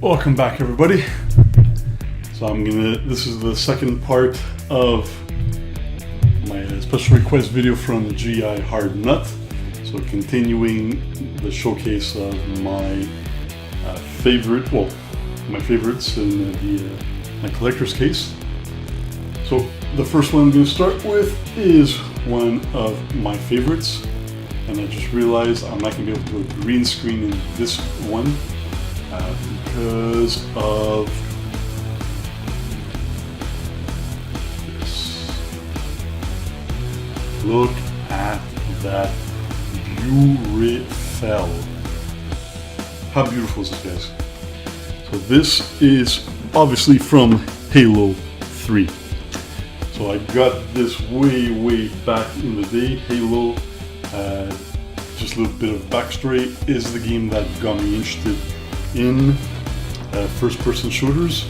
Welcome back, everybody. So this is the second part of my special request video from Gi-Hardnut. So continuing the showcase of my my favorites in my collector's case. So the first one I'm going to start with is one of my favorites, and I just realized I'm not going to be able to do a green screen in this one because of this. Look at that beautiful. How beautiful is this, guys? So this is obviously from Halo 3. So I got this way back in the day. Halo, just a little bit of backstory, is the game that got me interested in first-person shooters.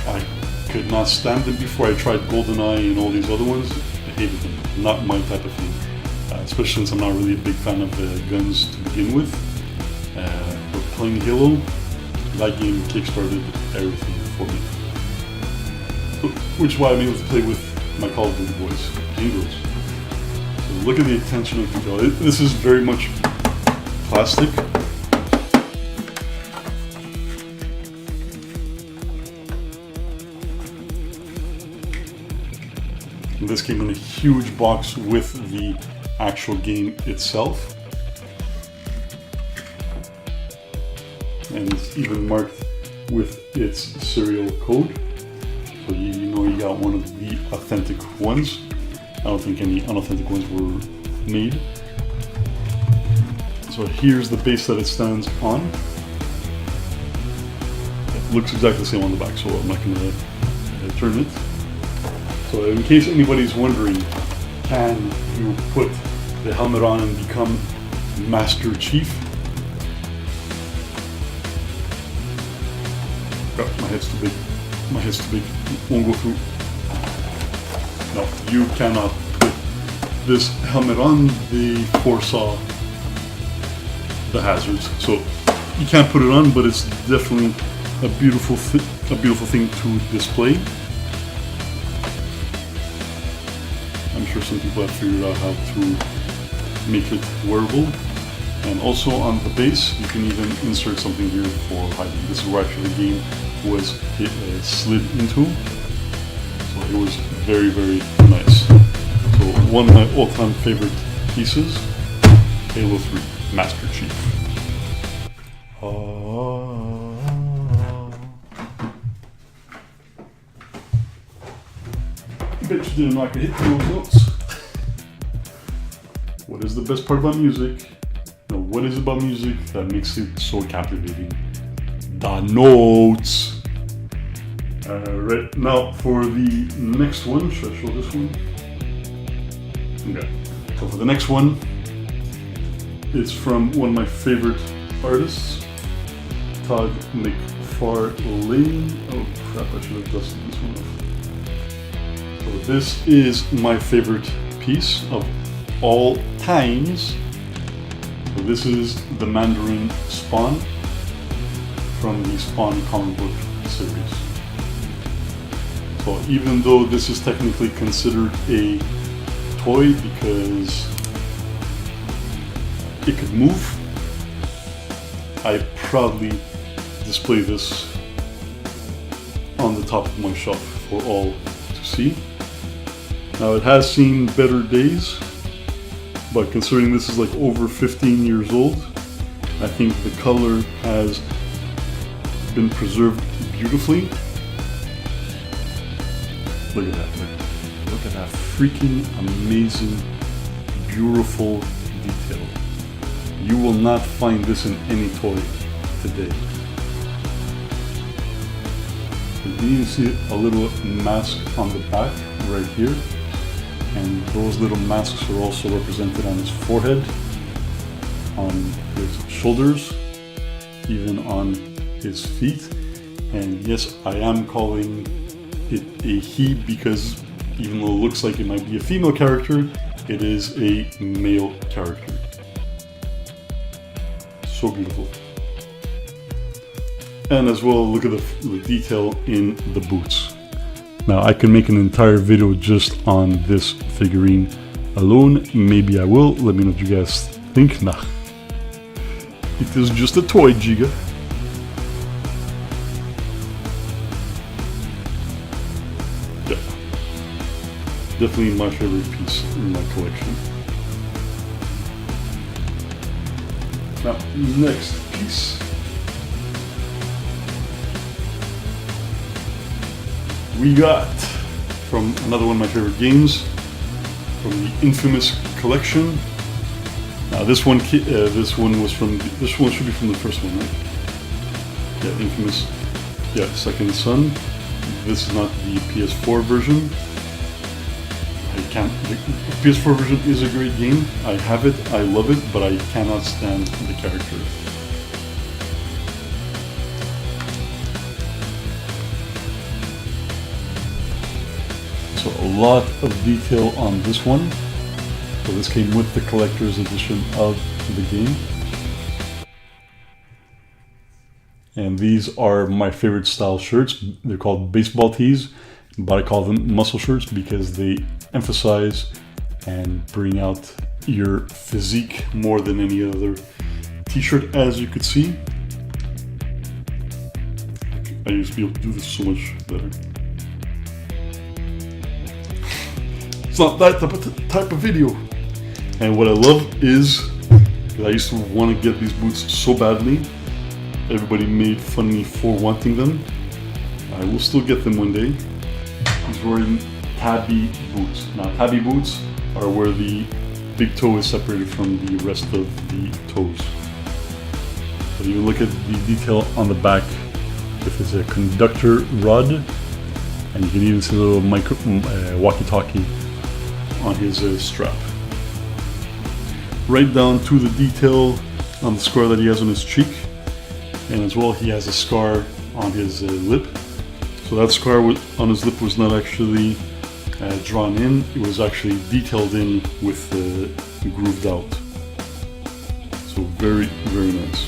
I could not stand them before. I tried GoldenEye and all these other ones. I hated them. Not my type of thing. Especially since I'm not really a big fan of guns to begin with. But playing Halo, that game kickstarted everything for me. Which is why I'm able to play with my Call of Duty boys and girls. So look at the attention of detail. This is very much plastic. And this came in a huge box with the actual game itself. And it's even marked with its serial code. So you know you got one of the authentic ones. I don't think any unauthentic ones were made. So here's the base that it stands on. It looks exactly the same on the back, so I'm not going to turn it. So in case anybody's wondering, can you put the helmet on and become Master Chief? Oh, my head's too big. My head's too big. Won't go through. No, you cannot put this helmet on. They foresaw the hazards, so you can't put it on. But it's definitely a beautiful thing to display. I'm sure some people have figured out how to make it wearable. And also on the base, you can even insert something here for hiding. This is where actually the game was slid into. So it was very nice. So one of my all-time favorite pieces, Halo 3 Master Chief. I bet you didn't know I could hit those notes. What is the best part about music? No, what is it about music that makes it so captivating? The notes! Right now for the next one, should I show this one? Okay, so for the next one, it's from one of my favorite artists, Todd McFarlane. Oh crap, I should have dusted this one off. So this is my favorite piece of all times. So this is the Mandarin Spawn from the Spawn comic book series. So even though this is technically considered a toy because it could move, I proudly display this on the top of my shelf for all to see. Now it has seen better days, but considering this is like over 15 years old, I think the color has been preserved beautifully. Look at that, look at that freaking amazing, beautiful detail. You will not find this in any toy today. You can see a little mask on the back right here. And those little masks are also represented on his forehead, on his shoulders, even on his feet. And yes, I am calling it a he because even though it looks like it might be a female character, it is a male character. So beautiful. And as well, look at the detail in the boots. Now I can make an entire video just on this figurine alone. Maybe I will. Let me know what you guys think. Nah, it is just a toy, Giga. Yeah, definitely my favorite piece in my collection. Now, next piece. We got from another one of my favorite games, from the Infamous collection. Now this one should be from the first one, right? Yeah, Infamous. Yeah, Second Son. This is not the PS4 version. The PS4 version is a great game. I have it, I love it, but I cannot stand the character. So a lot of detail on this one. So this came with the collector's edition of the game. And these are my favorite style shirts. They're called baseball tees, but I call them muscle shirts because they emphasize and bring out your physique more than any other t-shirt, as you could see. I used to be able to do this so much better. It's not that type of video. And what I love is that I used to want to get these boots so badly. Everybody made fun of me for wanting them. I will still get them one day. He's wearing tabby boots. Now tabby boots are where the big toe is separated from the rest of the toes. So you look at the detail on the back. If it's a conductor rod, and you can even see a little walkie-talkie on his strap. Right down to the detail on the scar that he has on his cheek, and as well he has a scar on his lip. So that scar on his lip was not actually drawn in, it was actually detailed in with grooved out. So very, very nice.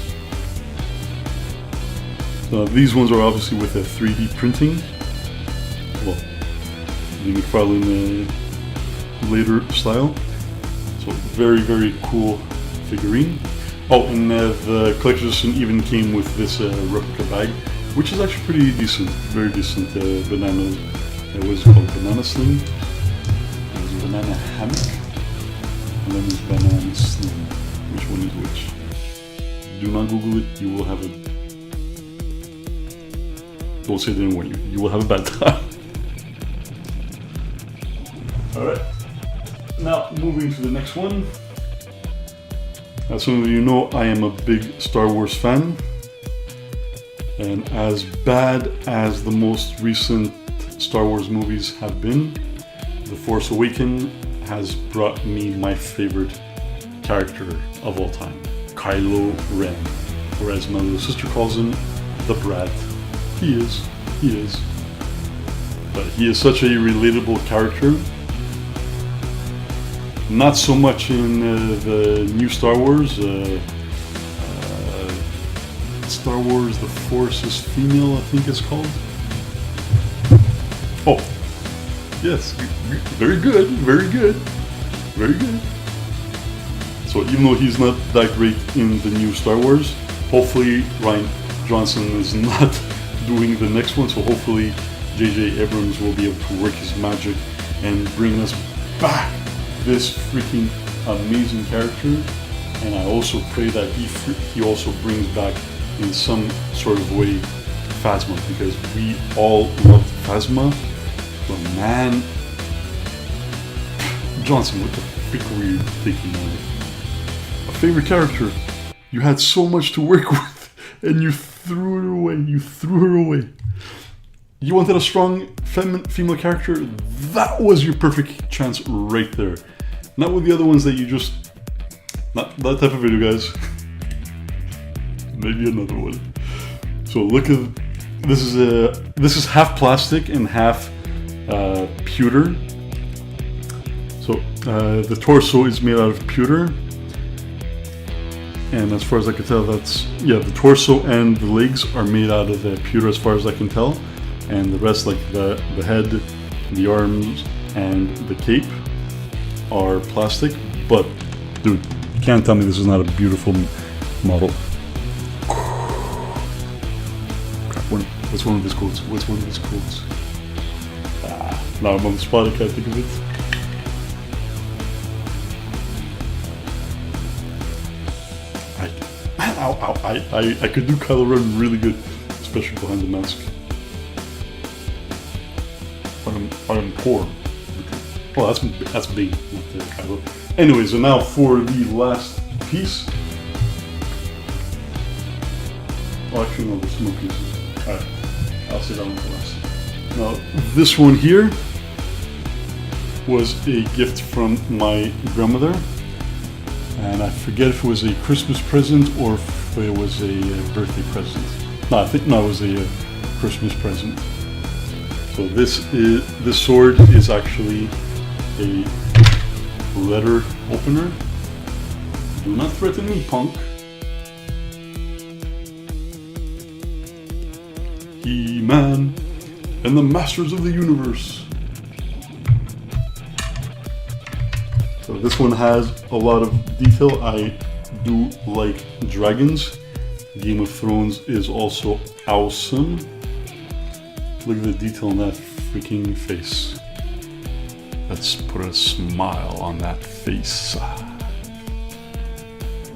So these ones are obviously with a 3D printing. Well, the McFarlane later style. So very, very cool figurine. Oh, and the collector's edition even came with this replica bag, which is actually pretty decent, very decent. Banana, what is it called? Banana sling? There's a banana hammock, and then there's banana sling. Which one is which? Do not Google it, you will have a... Don't say I didn't warn you, you will have a bad time. Alright, now moving to the next one. As some of you know, I am a big Star Wars fan. And as bad as the most recent Star Wars movies have been, The Force Awakens has brought me my favorite character of all time, Kylo Ren. Or as my little sister calls him, the Brat. He is. But he is such a relatable character. Not so much in the new Star Wars. Star Wars The Force is Female, I think it's called. Oh, yes, very good, very good, very good. So even though he's not that great in the new Star Wars, hopefully Rian Johnson is not doing the next one, so hopefully J.J. Abrams will be able to work his magic and bring us back this freaking amazing character. And I also pray that he also brings back in some sort of way Phasma, because we all loved Phasma, but man, Johnson, what the freak were you thinking of? A favorite character, you had so much to work with and you threw her away. You wanted a strong female character, that was your perfect chance right there. Not with the other ones that you just, not that type of video, guys. Maybe another one. So look at this is half plastic and half pewter. So the torso is made out of pewter, and as far as I can tell, that's, yeah, the torso and the legs are made out of pewter as far as I can tell, and the rest, like the head, the arms, and the cape are plastic. But dude, you can't tell me this is not a beautiful model. What's one of his quotes? What's one of his quotes? Now I'm on the spot, I can't think of it. I could do Kylo Ren really good, especially behind the mask. I'm poor. Oh, that's big with Kylo. Anyways, and now for the last piece. Oh, actually, no, there's more pieces. Alright, I'll say that one for last. Now, this one here was a gift from my grandmother. And I forget if it was a Christmas present or if it was a birthday present. No, I think it was a Christmas present. So this sword is actually a letter opener. Do not threaten me, punk. He-Man and the Masters of the Universe. So this one has a lot of detail. I do like dragons. Game of Thrones is also awesome. Look at the detail on that freaking face. Let's put a smile on that face.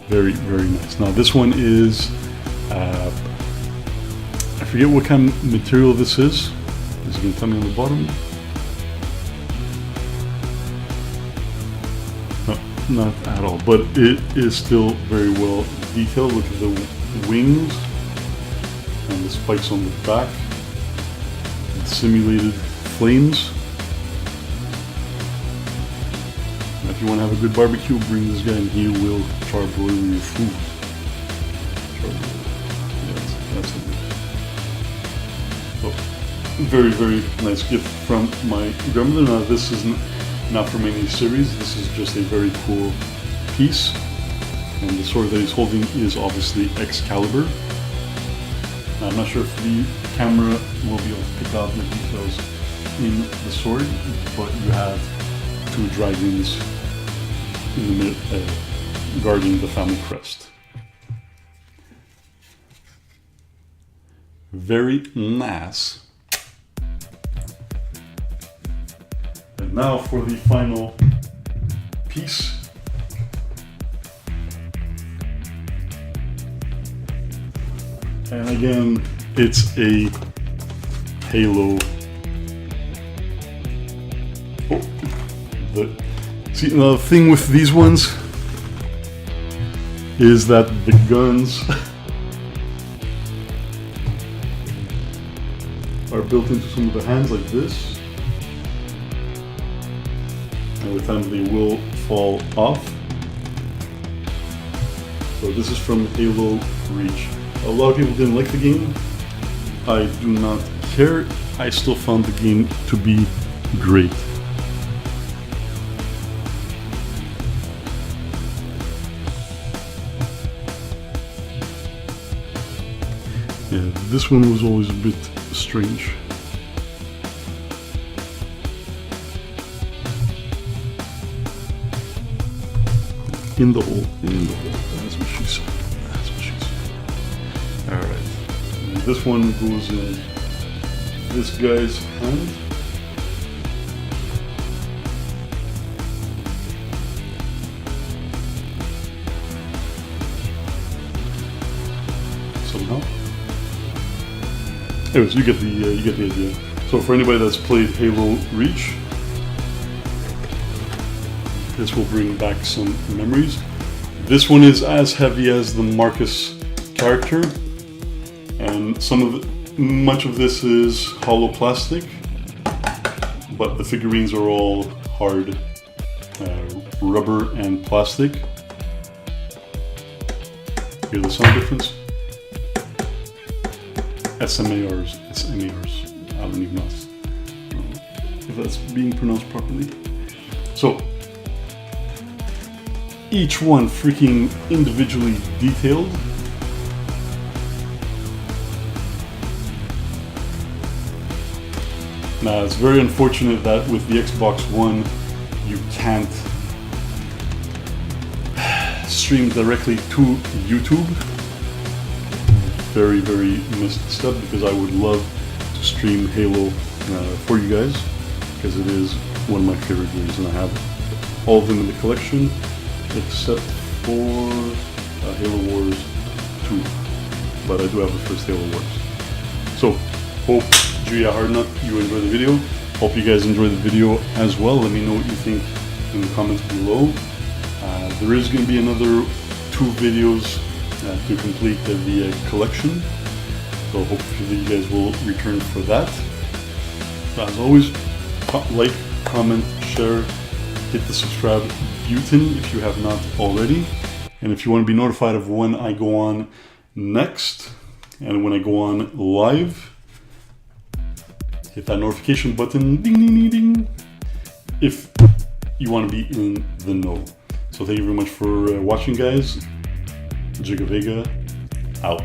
Very, very nice. Now this one is, I forget what kind of material this is. Is it going to tell me on the bottom? No, not at all, but it is still very well detailed. Look at the wings and the spikes on the back. Simulated flames. Now, if you want to have a good barbecue, bring this guy and he will charbroil your food. That's the good. So, very, very nice gift from my grandmother. Now this is not from any series, this is just a very cool piece. And the sword that he's holding is obviously Excalibur. Now, I'm not sure if the camera will be able to pick out the details in the sword, but you have two dragons in the middle, guarding the family crest. Very nice. And now for the final piece. And again, it's a Halo. See, the thing with these ones is that the guns are built into some of the hands like this. And with time they will fall off. So this is from Halo Reach. A lot of people didn't like the game. I do not care. I still found the game to be great. Yeah, this one was always a bit strange. In the hole, that's what she said. That's what she said. Alright, and this one goes in this guy's hand. Somehow. Anyways, you get the idea. So for anybody that's played Halo Reach, this will bring back some memories. This one is as heavy as the Marcus character, and much of this is hollow plastic, but the figurines are all hard rubber and plastic. Hear the sound difference? SMARs. I don't even know if that's being pronounced properly. So, each one freaking individually detailed. Now, it's very unfortunate that with the Xbox One, you can't stream directly to YouTube. Very, very missed step, because I would love to stream Halo for you guys, because it is one of my favorite games, and I have all of them in the collection except for Halo Wars 2, but I do have the first Halo Wars. So, hope Gi-Hardnut, you enjoyed the video. Hope you guys enjoyed the video as well. Let me know what you think in the comments below. There is going to be another 2 videos to complete the collection, so hopefully you guys will return for that. As always, like, comment, share, hit the subscribe button if you have not already, and if you want to be notified of when I go on next and when I go on live, hit that notification button, ding ding ding ding, if you want to be in the know. So thank you very much for watching, guys. Giga Vega out.